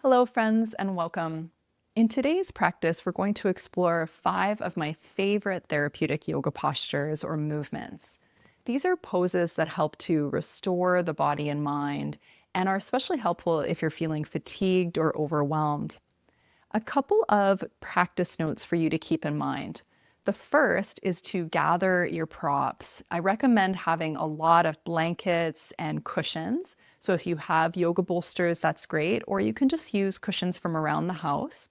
Hello, friends, and welcome. In today's practice, we're going to explore 5 of my favorite therapeutic yoga postures or movements. These are poses that help to restore the body and mind and are especially helpful if you're feeling fatigued or overwhelmed. A couple of practice notes for you to keep in mind. The first is to gather your props. I recommend having a lot of blankets and cushions. So if you have yoga bolsters, that's great, or you can just use cushions from around the house.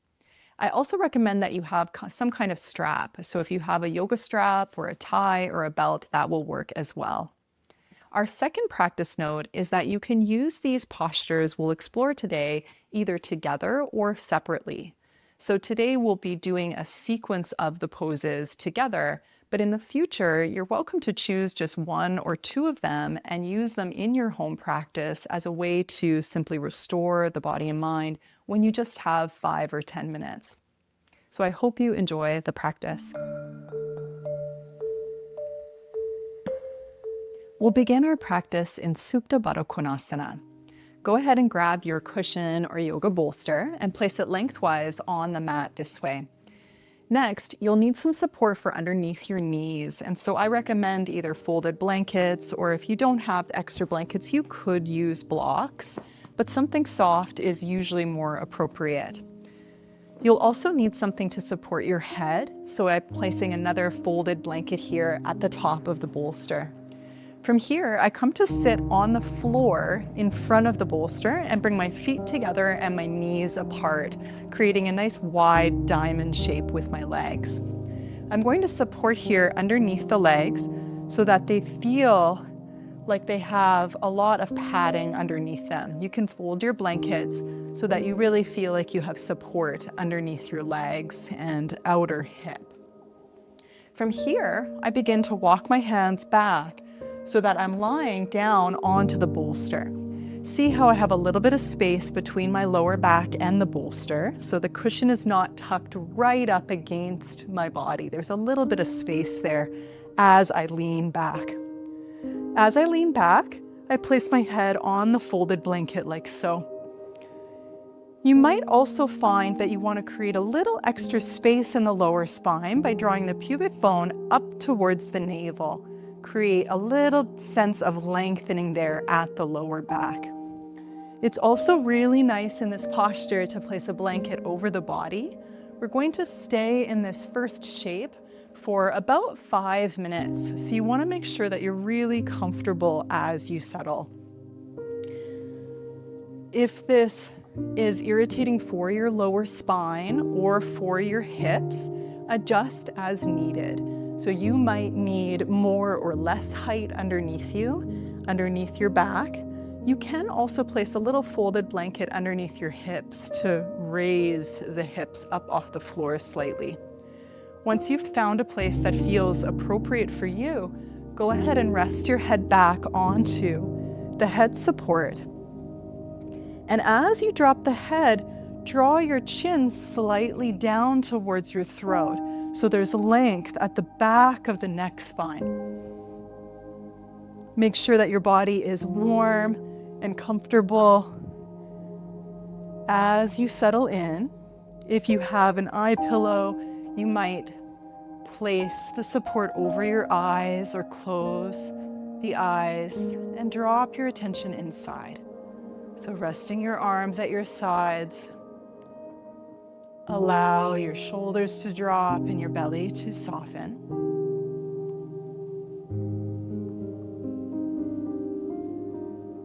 I also recommend that you have some kind of strap. So if you have a yoga strap or a tie or a belt, that will work as well. Our second practice note is that you can use these postures we'll explore today either together or separately. So today we'll be doing a sequence of the poses together, but in the future, you're welcome to choose just 1 or 2 of them and use them in your home practice as a way to simply restore the body and mind when you just have 5 or 10 minutes. So I hope you enjoy the practice. We'll begin our practice in Supta Baddha Konasana. Go ahead and grab your cushion or yoga bolster and place it lengthwise on the mat this way. Next, you'll need some support for underneath your knees, and so I recommend either folded blankets, or if you don't have extra blankets, you could use blocks, but something soft is usually more appropriate. You'll also need something to support your head, so I'm placing another folded blanket here at the top of the bolster. From here, I come to sit on the floor in front of the bolster and bring my feet together and my knees apart, creating a nice wide diamond shape with my legs. I'm going to support here underneath the legs so that they feel like they have a lot of padding underneath them. You can fold your blankets so that you really feel like you have support underneath your legs and outer hip. From here, I begin to walk my hands back so that I'm lying down onto the bolster. See how I have a little bit of space between my lower back and the bolster, so the cushion is not tucked right up against my body. There's a little bit of space there as I lean back. As I lean back, I place my head on the folded blanket like so. You might also find that you want to create a little extra space in the lower spine by drawing the pubic bone up towards the navel. Create a little sense of lengthening there at the lower back. It's also really nice in this posture to place a blanket over the body. We're going to stay in this first shape for about 5 minutes. So you want to make sure that you're really comfortable as you settle. If this is irritating for your lower spine or for your hips, adjust as needed. So you might need more or less height underneath you, underneath your back. You can also place a little folded blanket underneath your hips to raise the hips up off the floor slightly. Once you've found a place that feels appropriate for you, go ahead and rest your head back onto the head support. And as you drop the head, draw your chin slightly down towards your throat. So there's length at the back of the neck spine. Make sure that your body is warm and comfortable as you settle in. If you have an eye pillow, you might place the support over your eyes or close the eyes and drop your attention inside. So resting your arms at your sides. Allow your shoulders to drop and your belly to soften.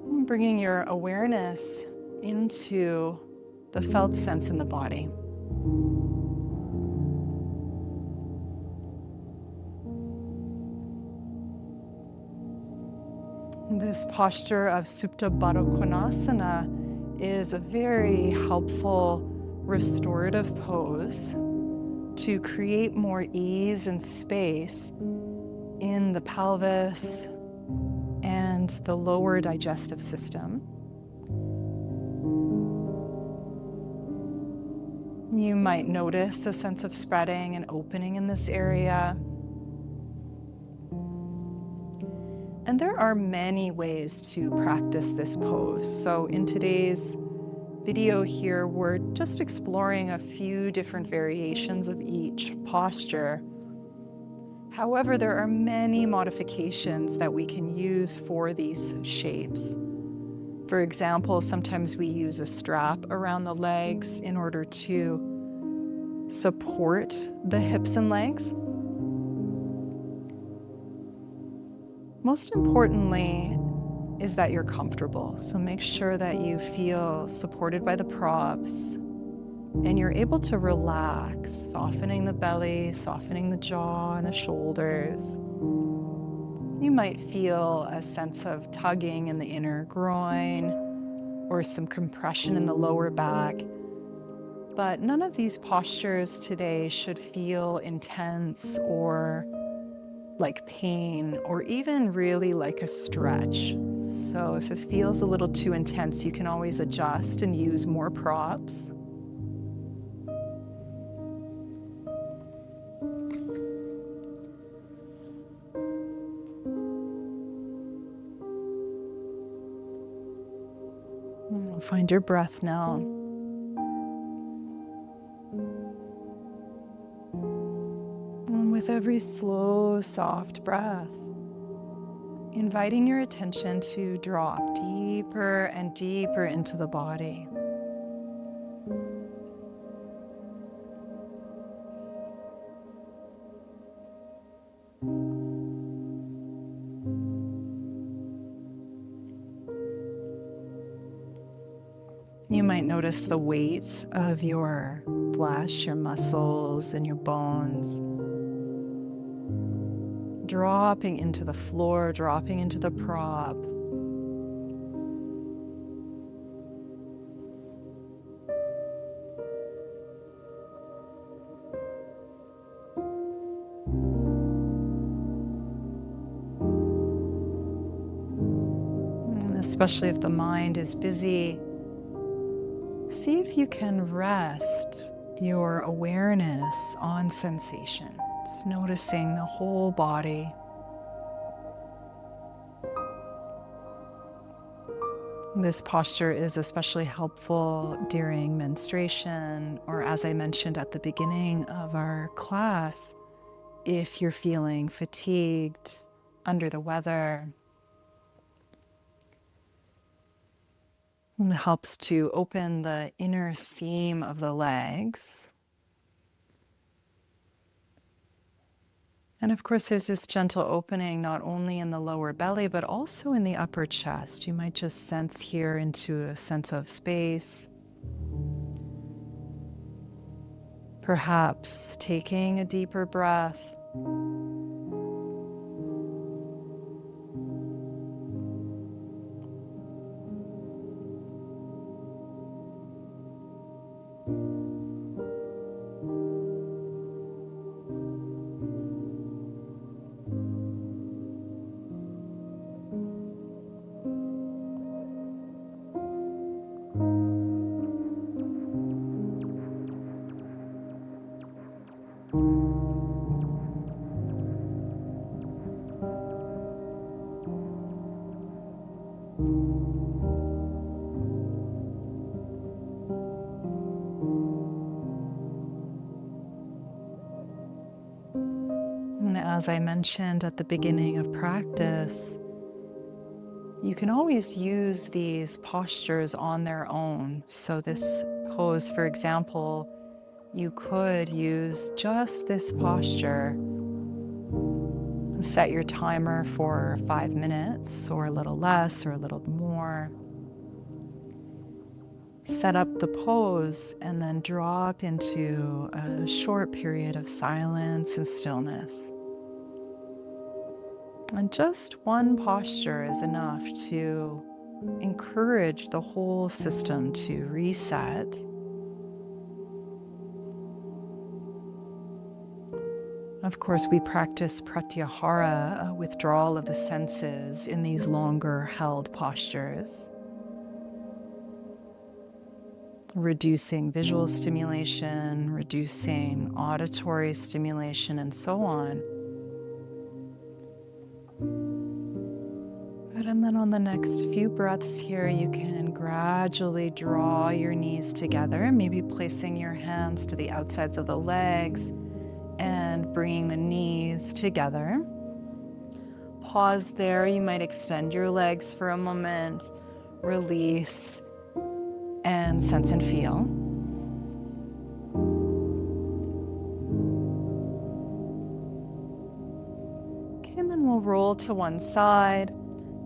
And bringing your awareness into the felt sense in the body. This posture of Supta Baddha Konasana is a very helpful restorative pose to create more ease and space in the pelvis and the lower digestive system. You might notice a sense of spreading and opening in this area. And there are many ways to practice this pose. So in today's video here, we're just exploring a few different variations of each posture. However, there are many modifications that we can use for these shapes. For example, sometimes we use a strap around the legs in order to support the hips and legs. Most importantly is that you're comfortable. So make sure that you feel supported by the props and you're able to relax, softening the belly, softening the jaw and the shoulders. You might feel a sense of tugging in the inner groin or some compression in the lower back. But none of these postures today should feel intense or like pain or even really like a stretch. So if it feels a little too intense, you can always adjust and use more props. Find your breath now. And with every slow, soft breath, inviting your attention to drop deeper and deeper into the body. You might notice the weight of your flesh, your muscles, and your bones dropping into the floor, dropping into the prop. And especially if the mind is busy, see if you can rest your awareness on sensation. Just noticing the whole body. This posture is especially helpful during menstruation, or as I mentioned at the beginning of our class, if you're feeling fatigued, under the weather. It helps to open the inner seam of the legs. And of course, there's this gentle opening not only in the lower belly, but also in the upper chest. You might just sense here into a sense of space. Perhaps taking a deeper breath. And as I mentioned at the beginning of practice, you can always use these postures on their own. So this pose, for example, you could use just this posture. Set your timer for 5 minutes or a little less or a little more. Set up the pose and then drop into a short period of silence and stillness. And just one posture is enough to encourage the whole system to reset. Of course, we practice pratyahara, withdrawal of the senses, in these longer held postures, reducing visual stimulation, reducing auditory stimulation, and so on. And then on the next few breaths here, you can gradually draw your knees together, maybe placing your hands to the outsides of the legs and bringing the knees together. Pause there. You might extend your legs for a moment, release, and sense and feel. Okay, and then we'll roll to one side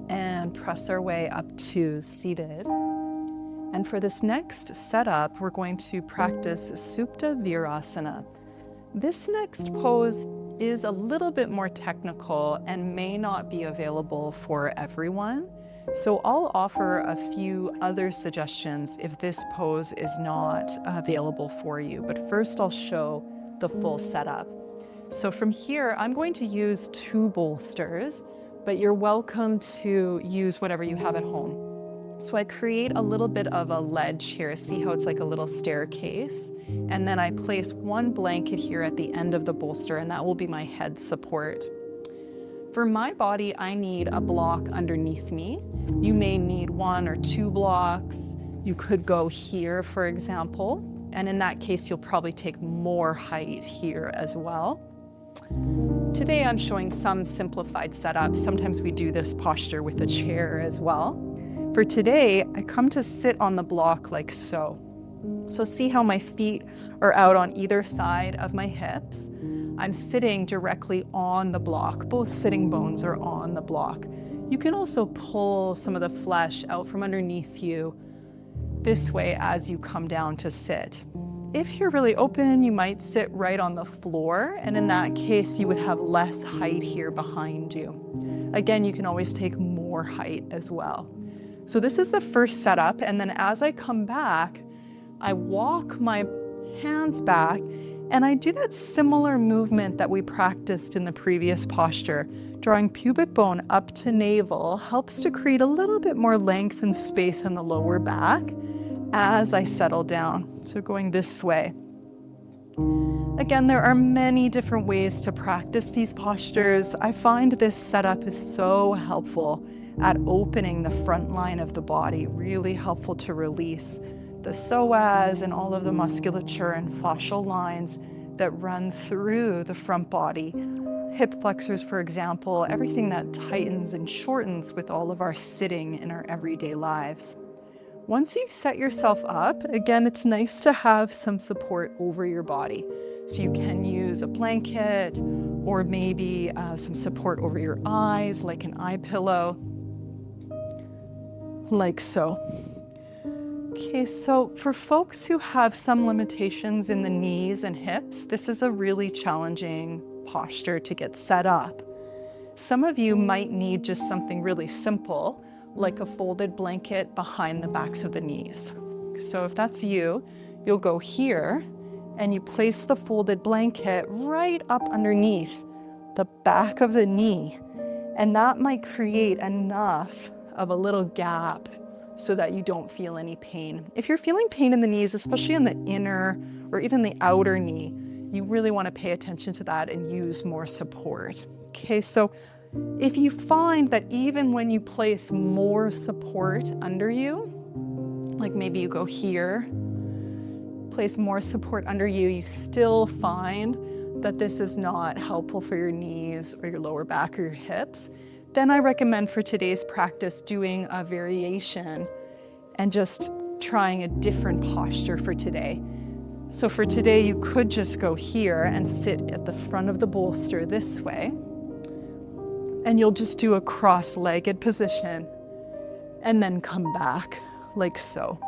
and press our way up to seated. And for this next setup, we're going to practice Supta Virasana. This next pose is a little bit more technical and may not be available for everyone. So I'll offer a few other suggestions if this pose is not available for you. But first I'll show the full setup. So from here, I'm going to use 2 bolsters, but you're welcome to use whatever you have at home. So I create a little bit of a ledge here. See how it's like a little staircase? And then I place 1 blanket here at the end of the bolster, and that will be my head support. For my body, I need a block underneath me. You may need 1 or 2 blocks. You could go here, for example. And in that case, you'll probably take more height here as well. Today, I'm showing some simplified setups. Sometimes we do this posture with a chair as well. For today, I come to sit on the block like so. So see how my feet are out on either side of my hips. I'm sitting directly on the block. Both sitting bones are on the block. You can also pull some of the flesh out from underneath you this way as you come down to sit. If you're really open, you might sit right on the floor, and in that case, you would have less height here behind you. Again, you can always take more height as well. So this is the first setup, and then as I come back, I walk my hands back, and I do that similar movement that we practiced in the previous posture. Drawing pubic bone up to navel helps to create a little bit more length and space in the lower back as I settle down. So going this way. Again, there are many different ways to practice these postures. I find this setup is so helpful at opening the front line of the body, really helpful to release the psoas and all of the musculature and fascial lines that run through the front body. Hip flexors, for example, everything that tightens and shortens with all of our sitting in our everyday lives. Once you've set yourself up, again, it's nice to have some support over your body. So you can use a blanket or maybe some support over your eyes, like an eye pillow, like so. Okay, so for folks who have some limitations in the knees and hips, this is a really challenging posture to get set up. Some of you might need just something really simple, like a folded blanket behind the backs of the knees. So if that's you, you'll go here and you place the folded blanket right up underneath the back of the knee. And that might create enough of a little gap so that you don't feel any pain. If you're feeling pain in the knees, especially in the inner or even the outer knee, you really want to pay attention to that and use more support. Okay, so if you find that even when you place more support under you, like maybe you go here, place more support under you, you still find that this is not helpful for your knees or your lower back or your hips, then I recommend for today's practice doing a variation and just trying a different posture for today. So for today, you could just go here and sit at the front of the bolster this way. And you'll just do a cross-legged position and then come back like so.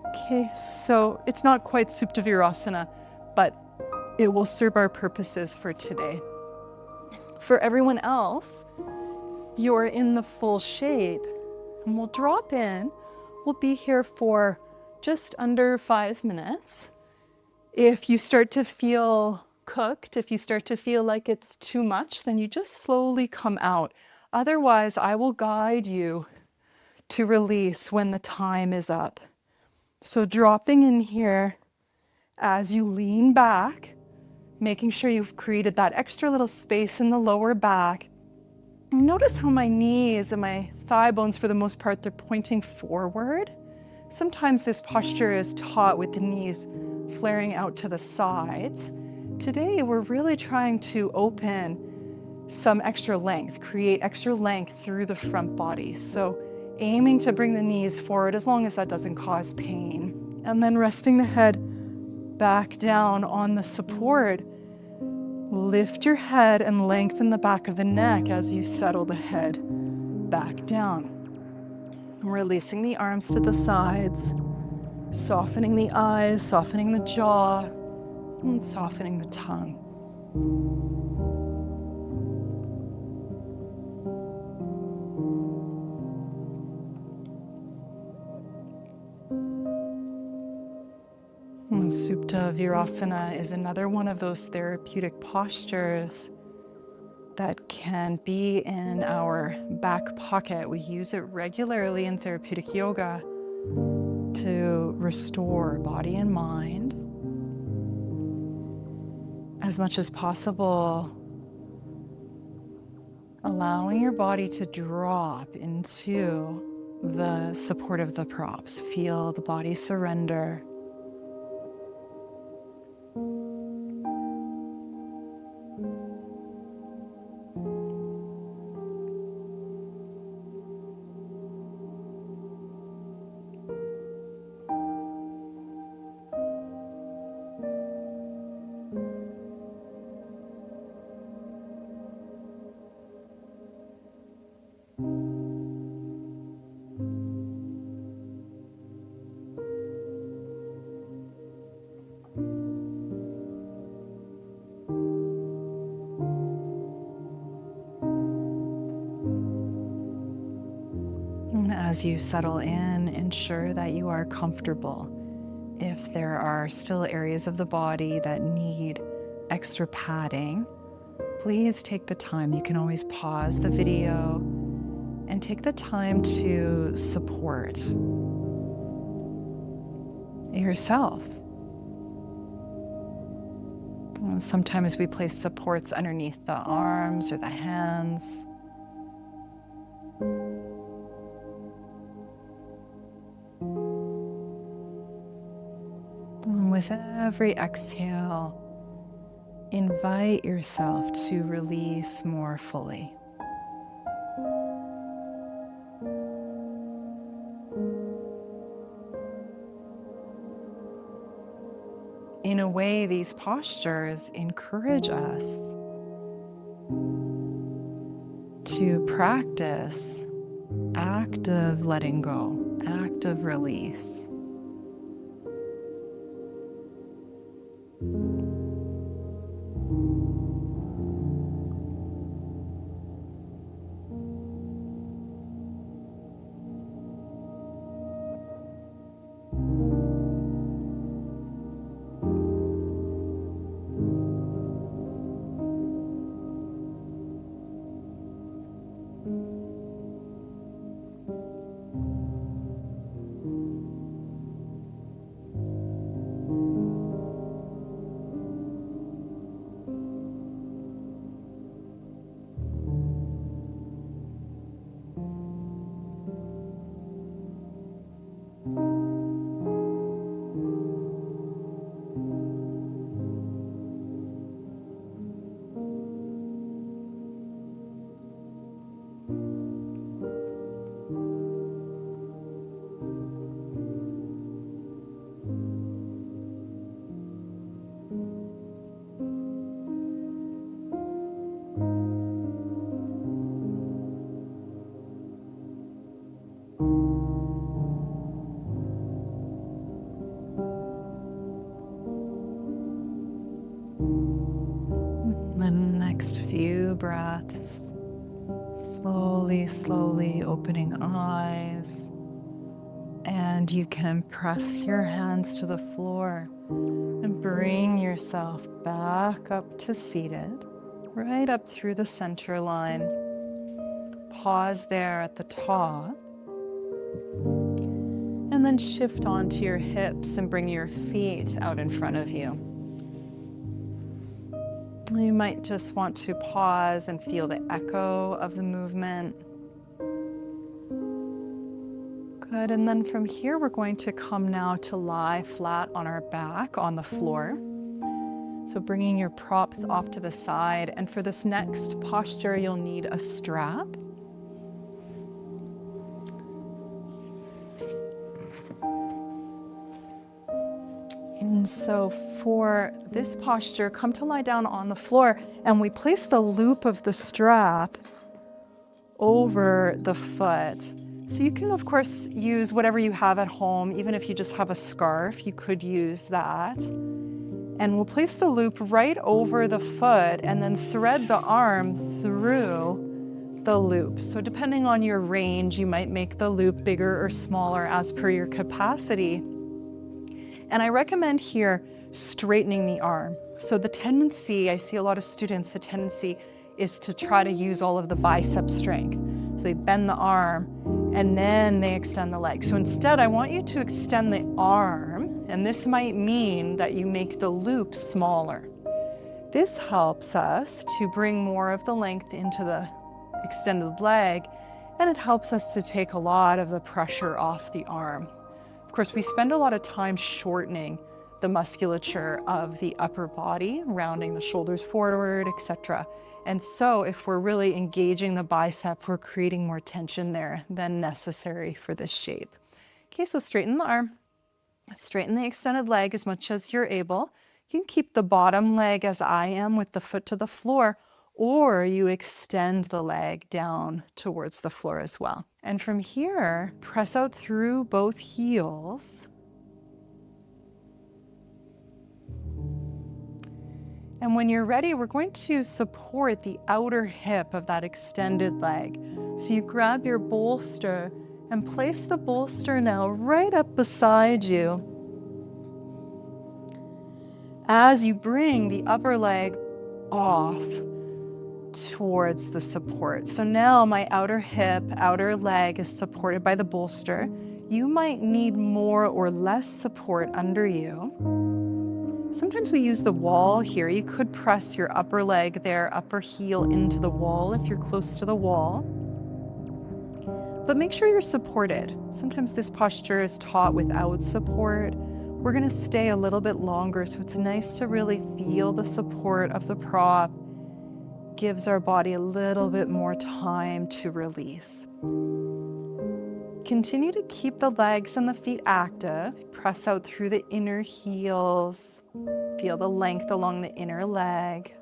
Okay, so it's not quite Supta Virasana, but it will serve our purposes for today. For everyone else, you're in the full shape and we'll drop in. We'll be here for just under 5 minutes. If you start to feel cooked, if you start to feel like it's too much, then you just slowly come out. Otherwise, I will guide you to release when the time is up. So dropping in here as you lean back, making sure you've created that extra little space in the lower back. Notice how my knees and my thigh bones, for the most part, they're pointing forward. Sometimes this posture is taught with the knees flaring out to the sides. Today, we're really trying to open some extra length, create extra length through the front body. So aiming to bring the knees forward as long as that doesn't cause pain. And then resting the head back down on the support. Lift your head and lengthen the back of the neck as you settle the head back down. And releasing the arms to the sides, softening the eyes, softening the jaw, and softening the tongue. Supta Virasana is another one of those therapeutic postures that can be in our back pocket. We use it regularly in therapeutic yoga to restore body and mind. As much as possible, allowing your body to drop into the support of the props. Feel the body surrender. As you settle in, ensure that you are comfortable. If there are still areas of the body that need extra padding, please take the time. You can always pause the video and take the time to support yourself. Sometimes we place supports underneath the arms or the hands. With every exhale, invite yourself to release more fully. In a way, these postures encourage us to practice active letting go, active release. Next few breaths, slowly opening eyes, and you can press your hands to the floor and bring yourself back up to seated, right up through the center line. Pause there at the top, and then shift onto your hips and bring your feet out in front of you. You might just want to pause and feel the echo of the movement. Good, and then from here, we're going to come now to lie flat on our back on the floor. So bringing your props off to the side, and for this next posture, you'll need a strap. And so for this posture, come to lie down on the floor, and we place the loop of the strap over the foot. So you can, of course, use whatever you have at home. Even if you just have a scarf, you could use that. And we'll place the loop right over the foot and then thread the arm through the loop. So depending on your range, you might make the loop bigger or smaller as per your capacity. And I recommend here straightening the arm. So the tendency, I see a lot of students, the tendency is to try to use all of the bicep strength. So they bend the arm and then they extend the leg. So instead, I want you to extend the arm, and this might mean that you make the loop smaller. This helps us to bring more of the length into the extended leg, and it helps us to take a lot of the pressure off the arm. Of course, we spend a lot of time shortening the musculature of the upper body, rounding the shoulders forward, etc. And so if we're really engaging the bicep, we're creating more tension there than necessary for this shape. Okay, so straighten the arm, straighten the extended leg as much as you're able. You can keep the bottom leg as I am with the foot to the floor, or you extend the leg down towards the floor as well. And from here, press out through both heels. And when you're ready, we're going to support the outer hip of that extended leg. So you grab your bolster and place the bolster now right up beside you as you bring the upper leg off towards the support. So now my outer hip, outer leg is supported by the bolster. You might need more or less support under you. Sometimes we use the wall here. You could press your upper leg there, upper heel into the wall if you're close to the wall. But make sure you're supported. Sometimes this posture is taught without support. We're going to stay a little bit longer, so it's nice to really feel the support of the prop. Gives our body a little bit more time to release. Continue to keep the legs and the feet active. Press out through the inner heels. Feel the length along the inner leg.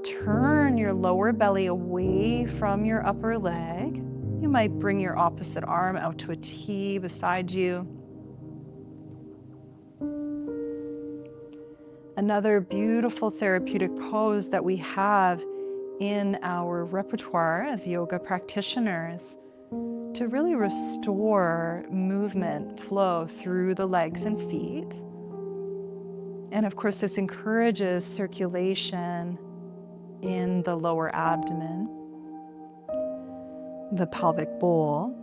Turn your lower belly away from your upper leg. You might bring your opposite arm out to a T beside you. Another beautiful therapeutic pose that we have in our repertoire as yoga practitioners to really restore movement, flow through the legs and feet. And of course, this encourages circulation in the lower abdomen, the pelvic bowl.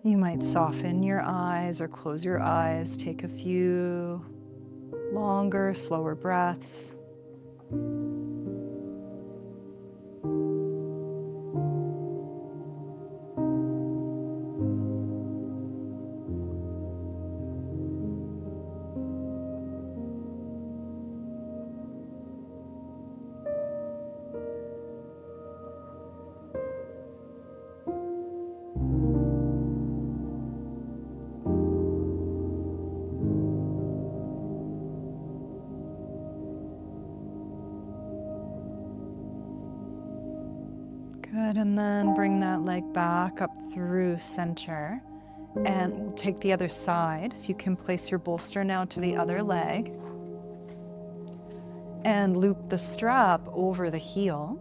You might soften your eyes or close your eyes. Take a few longer, slower breaths. Good, and then bring that leg back up through center, and we'll take the other side. So you can place your bolster now to the other leg and loop the strap over the heel.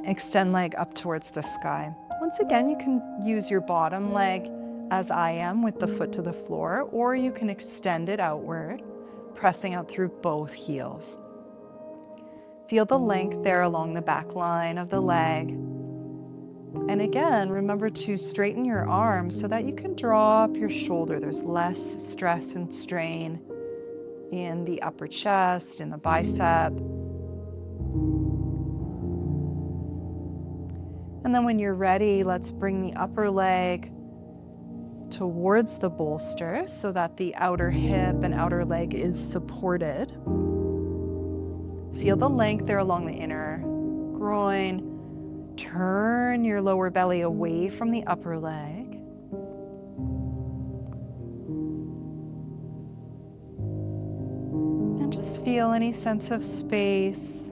Extend leg up towards the sky. Once again, you can use your bottom leg as I am with the foot to the floor, or you can extend it outward, pressing out through both heels. Feel the length there along the back line of the leg. And again, remember to straighten your arms so that you can drop your shoulder. There's less stress and strain in the upper chest, in the bicep. And then when you're ready, let's bring the upper leg towards the bolster so that the outer hip and outer leg is supported. Feel the length there along the inner groin. Turn your lower belly away from the upper leg. And just feel any sense of space.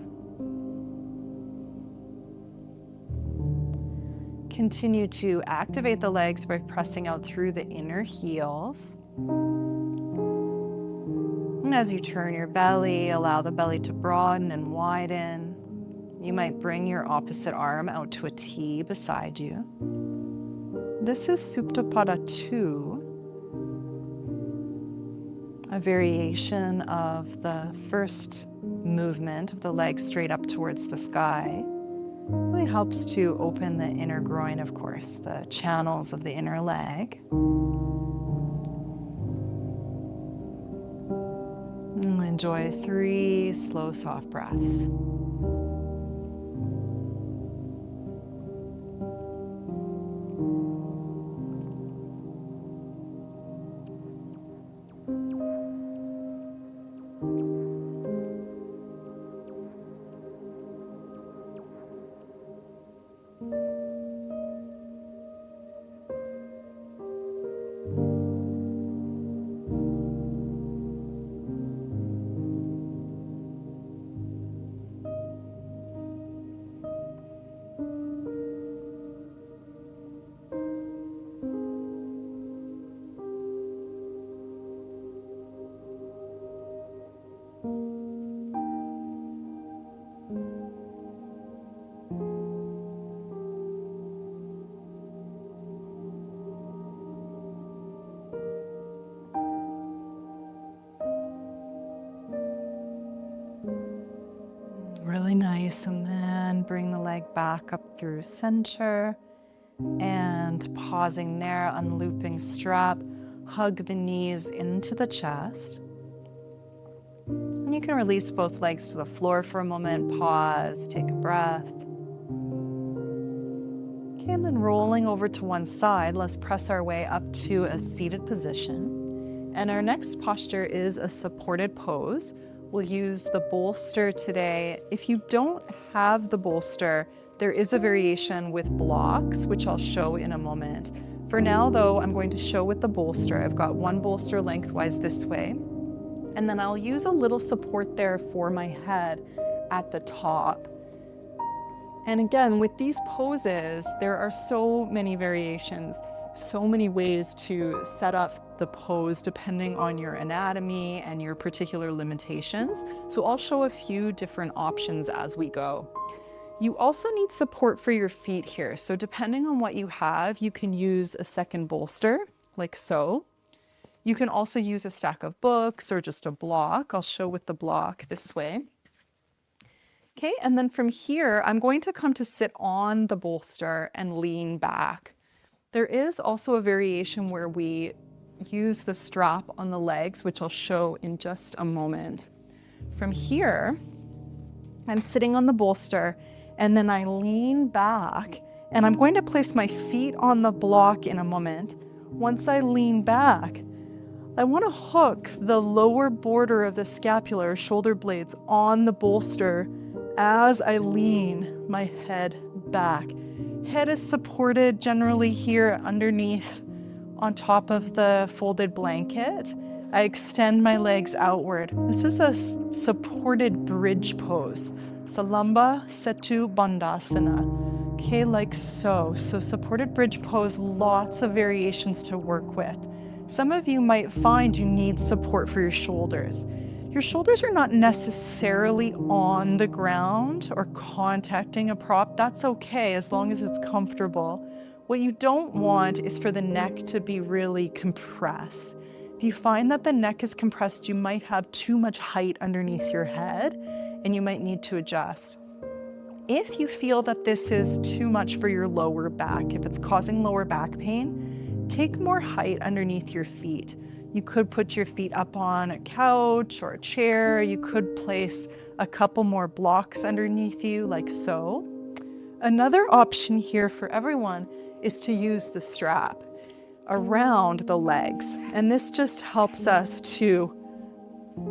Continue to activate the legs by pressing out through the inner heels. And as you turn your belly, allow the belly to broaden and widen. You might bring your opposite arm out to a T beside you. This is Supta Pada 2, a variation of the first movement of the leg straight up towards the sky. Really helps to open the inner groin, of course, the channels of the inner leg. And enjoy 3 slow, soft breaths. Really nice. And then bring the leg back up through center and pausing there, unlooping strap, hug the knees into the chest. And you can release both legs to the floor for a moment, pause, take a breath. Okay, and then rolling over to one side, let's press our way up to a seated position. And our next posture is a supported pose. We'll use the bolster today. If you don't have the bolster, there is a variation with blocks, which I'll show in a moment. For now, though, I'm going to show with the bolster. I've got one bolster lengthwise this way, and then I'll use a little support there for my head at the top. And again, with these poses, there are so many variations, so many ways to set up the pose depending on your anatomy and your particular limitations. So I'll show a few different options as we go. You also need support for your feet here. So depending on what you have, you can use a second bolster, like so. You can also use a stack of books or just a block. I'll show with the block this way. Okay, and then from here, I'm going to come to sit on the bolster and lean back. There is also a variation where we use the strap on the legs, which I'll show in just a moment. From here, I'm sitting on the bolster and then I lean back and I'm going to place my feet on the block in a moment. Once I lean back, I want to hook the lower border of the scapular shoulder blades on the bolster as I lean my head back. Head is supported generally here underneath on top of the folded blanket. I extend my legs outward. This is a supported bridge pose. Salamba Setu Bandhasana. Okay, like so. So supported bridge pose, lots of variations to work with. Some of you might find you need support for your shoulders. Your shoulders are not necessarily on the ground or contacting a prop. That's okay as long as it's comfortable. What you don't want is for the neck to be really compressed. If you find that the neck is compressed, you might have too much height underneath your head and you might need to adjust. If you feel that this is too much for your lower back, if it's causing lower back pain, take more height underneath your feet. You could put your feet up on a couch or a chair. You could place a couple more blocks underneath you like so. Another option here for everyone is to use the strap around the legs. And this just helps us to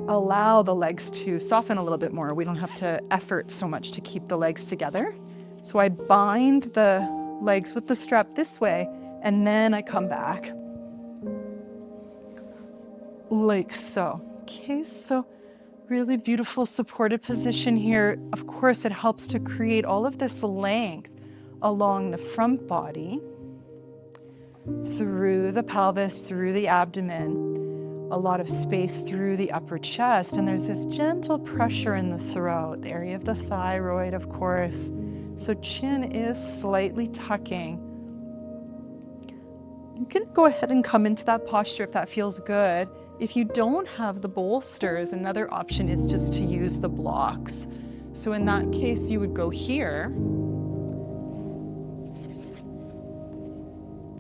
allow the legs to soften a little bit more. We don't have to effort so much to keep the legs together. So I bind the legs with the strap this way, and then I come back like so. Okay, so really beautiful supported position here. Of course, it helps to create all of this length along the front body, through the pelvis, through the abdomen, a lot of space through the upper chest, and there's this gentle pressure in the throat, the area of the thyroid, of course. So chin is slightly tucking. You can go ahead and come into that posture if that feels good. If you don't have the bolsters, another option is just to use the blocks. So in that case, you would go here,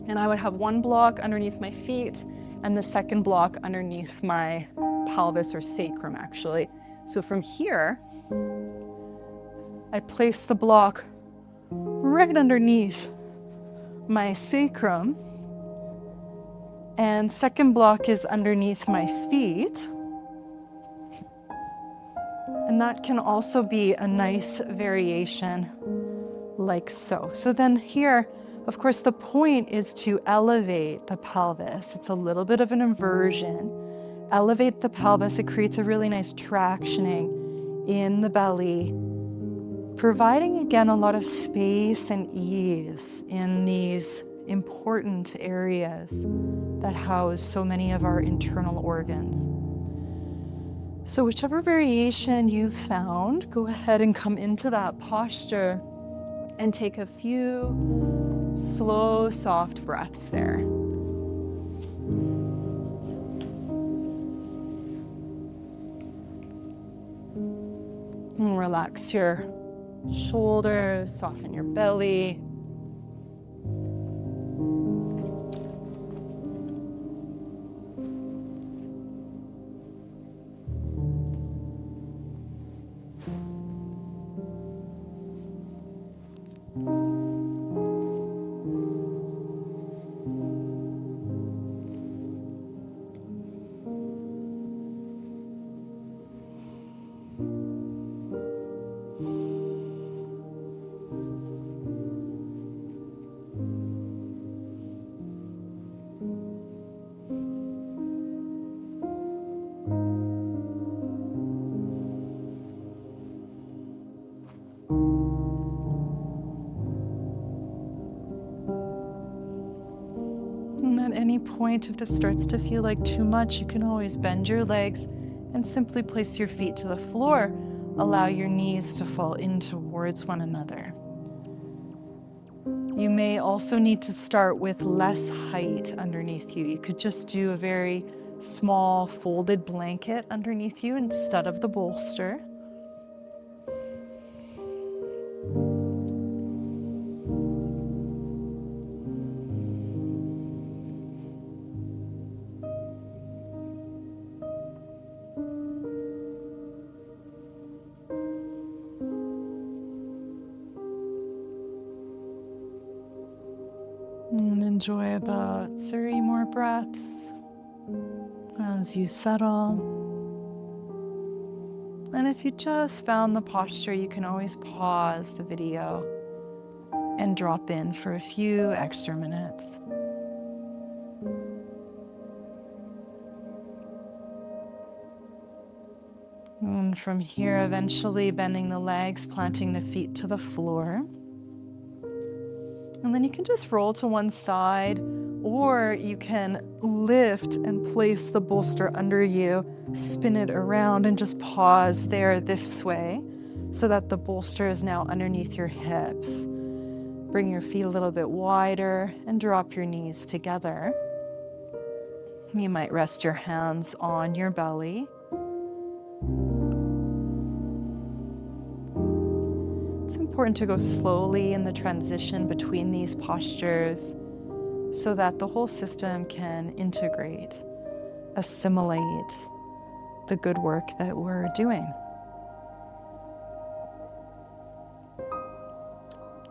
and I would have one block underneath my feet and the second block underneath my pelvis or sacrum, actually. So from here, I place the block right underneath my sacrum, and second block is underneath my feet. And that can also be a nice variation like so. So then here, of course, the point is to elevate the pelvis. It's a little bit of an inversion. Elevate the pelvis. It creates a really nice tractioning in the belly, providing again a lot of space and ease in these important areas that house so many of our internal organs. So whichever variation you've found, go ahead and come into that posture and take a few slow, soft breaths there. And relax your shoulders, soften your belly. Point, if this starts to feel like too much, you can always bend your legs and simply place your feet to the floor. Allow your knees to fall in towards one another. You may also need to start with less height underneath you. You could just do a very small folded blanket underneath you instead of the bolster. And enjoy about 3 more breaths as you settle. And if you just found the posture, you can always pause the video and drop in for a few extra minutes. And from here, eventually bending the legs, planting the feet to the floor. And then you can just roll to one side, or you can lift and place the bolster under you, spin it around, and just pause there this way so that the bolster is now underneath your hips. Bring your feet a little bit wider and drop your knees together. You might rest your hands on your belly. It's important to go slowly in the transition between these postures so that the whole system can integrate, assimilate the good work that we're doing.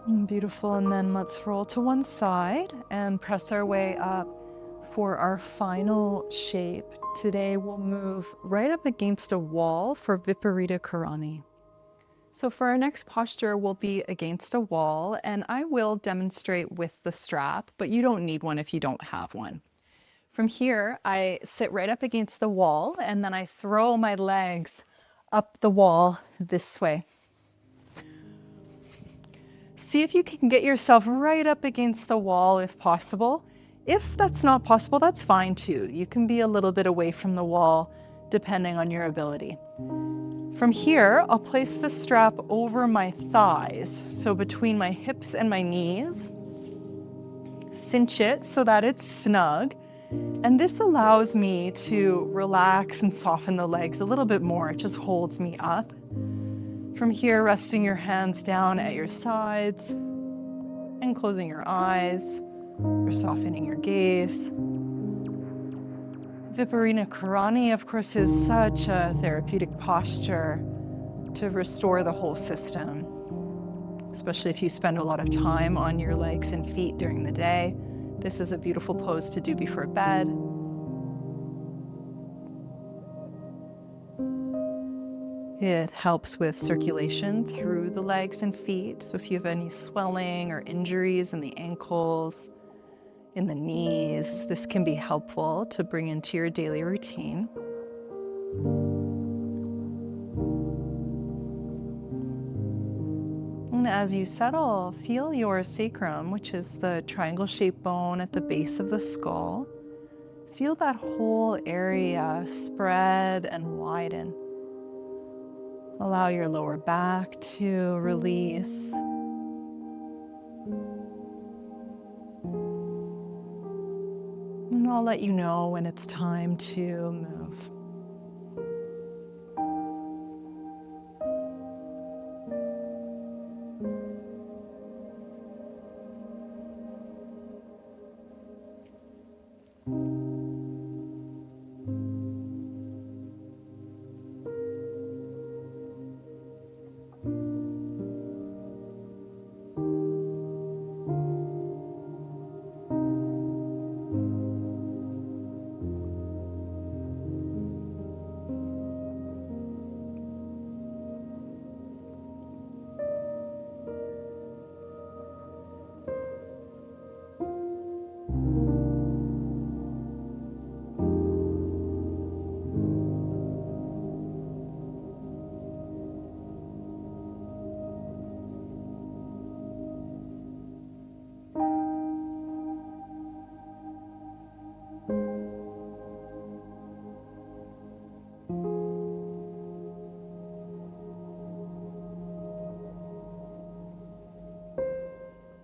Beautiful, and then let's roll to one side and press our way up for our final shape. Today we'll move right up against a wall for Viparita Karani. So for our next posture, we'll be against a wall, and I will demonstrate with the strap, but you don't need one if you don't have one. From here, I sit right up against the wall, and then I throw my legs up the wall this way. See if you can get yourself right up against the wall if possible. If that's not possible, that's fine too. You can be a little bit away from the wall depending on your ability. From here, I'll place the strap over my thighs, so between my hips and my knees. Cinch it so that it's snug. And this allows me to relax and soften the legs a little bit more. It just holds me up. From here, resting your hands down at your sides and closing your eyes or softening your gaze. Viparita Karani, of course, is such a therapeutic posture to restore the whole system, especially if you spend a lot of time on your legs and feet during the day. This is a beautiful pose to do before bed. It helps with circulation through the legs and feet. So if you have any swelling or injuries in the ankles, in the knees, this can be helpful to bring into your daily routine. And as you settle, feel your sacrum, which is the triangle-shaped bone at the base of the skull. Feel that whole area spread and widen. Allow your lower back to release. And I'll let you know when it's time to move.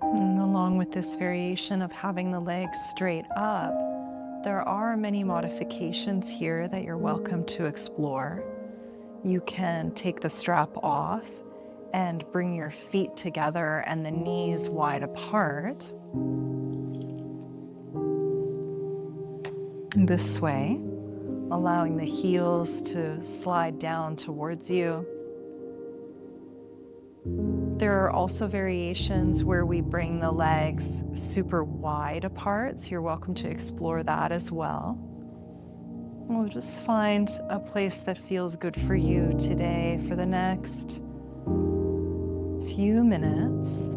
And along with this variation of having the legs straight up, there are many modifications here that you're welcome to explore. You can take the strap off and bring your feet together and the knees wide apart. This way, allowing the heels to slide down towards you. There are also variations where we bring the legs super wide apart, so you're welcome to explore that as well. We'll just find a place that feels good for you today for the next few minutes.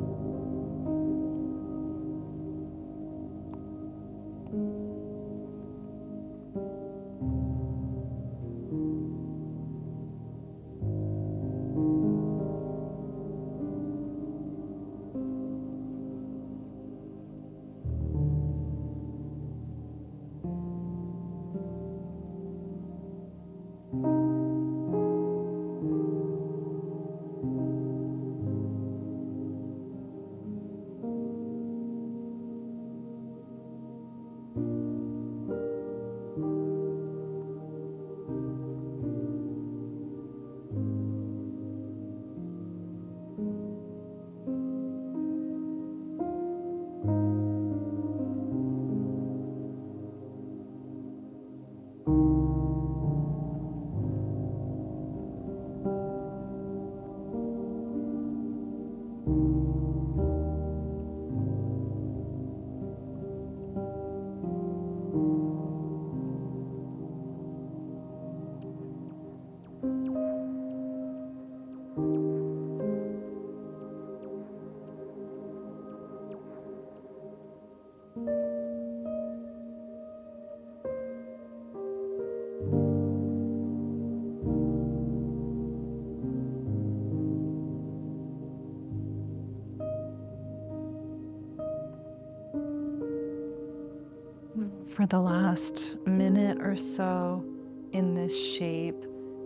For the last minute or so in this shape,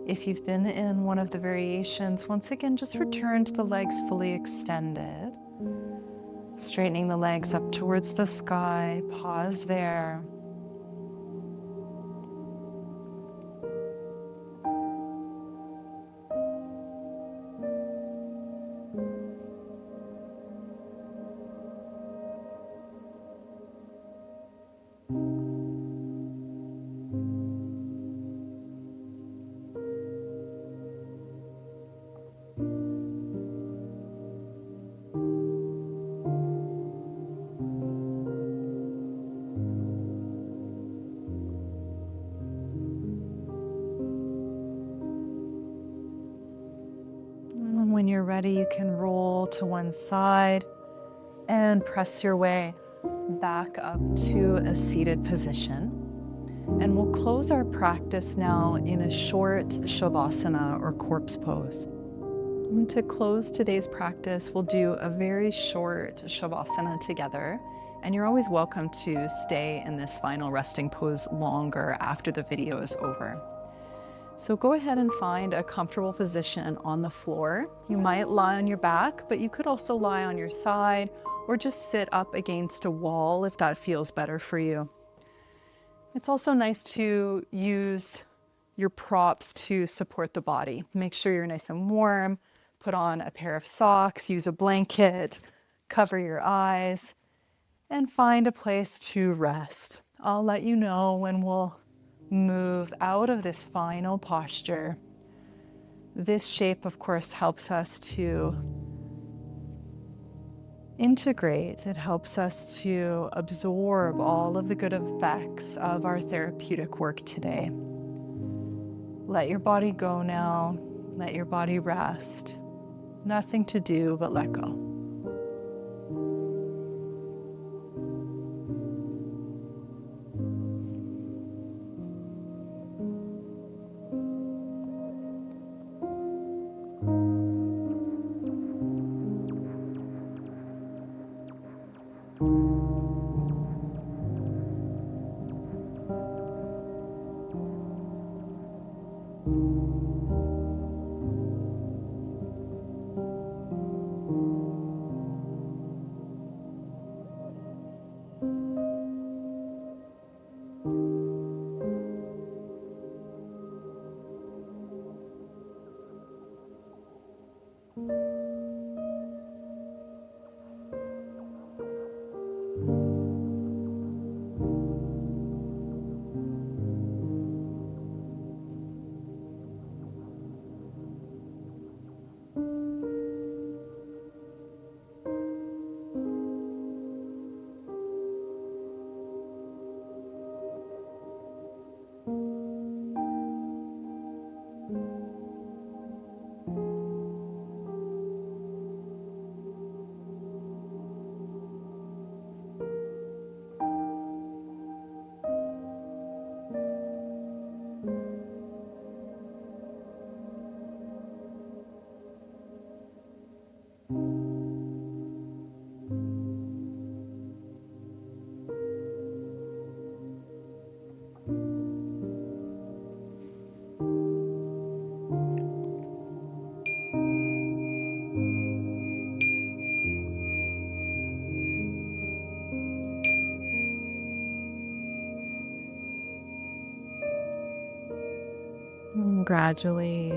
if you've been in one of the variations, once again, just return to the legs fully extended. Straightening the legs up towards the sky, pause there. And when you're ready, you can roll to one side and press your way back up to a seated position. And we'll close our practice now in a short shavasana or corpse pose. And to close today's practice, we'll do a very short shavasana together. And you're always welcome to stay in this final resting pose longer after the video is over. So go ahead and find a comfortable position on the floor. You might lie on your back, but you could also lie on your side or just sit up against a wall if that feels better for you. It's also nice to use your props to support the body. Make sure you're nice and warm. Put on a pair of socks, use a blanket, cover your eyes, and find a place to rest. I'll let you know when we'll move out of this final posture. This shape, of course, helps us to integrate. It helps us to absorb all of the good effects of our therapeutic work today. Let your body go now. Let your body rest. Nothing to do but let go. Gradually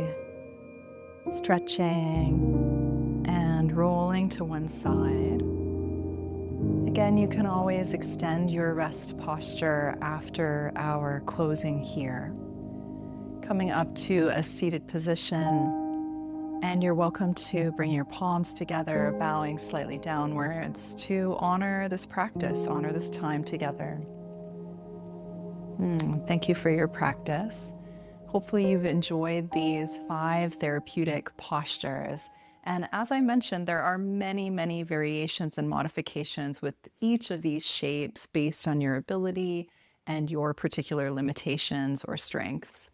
stretching and rolling to one side. Again, you can always extend your rest posture after our closing here. Coming up to a seated position, and you're welcome to bring your palms together, bowing slightly downwards to honor this practice, honor this time together. Thank you for your practice. Hopefully you've enjoyed these 5 therapeutic postures. And as I mentioned, there are many, many variations and modifications with each of these shapes based on your ability and your particular limitations or strengths.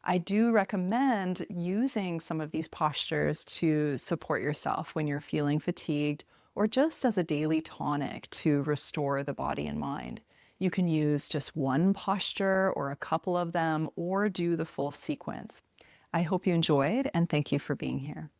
I do recommend using some of these postures to support yourself when you're feeling fatigued or just as a daily tonic to restore the body and mind. You can use just one posture or a couple of them, or do the full sequence. I hope you enjoyed, and thank you for being here.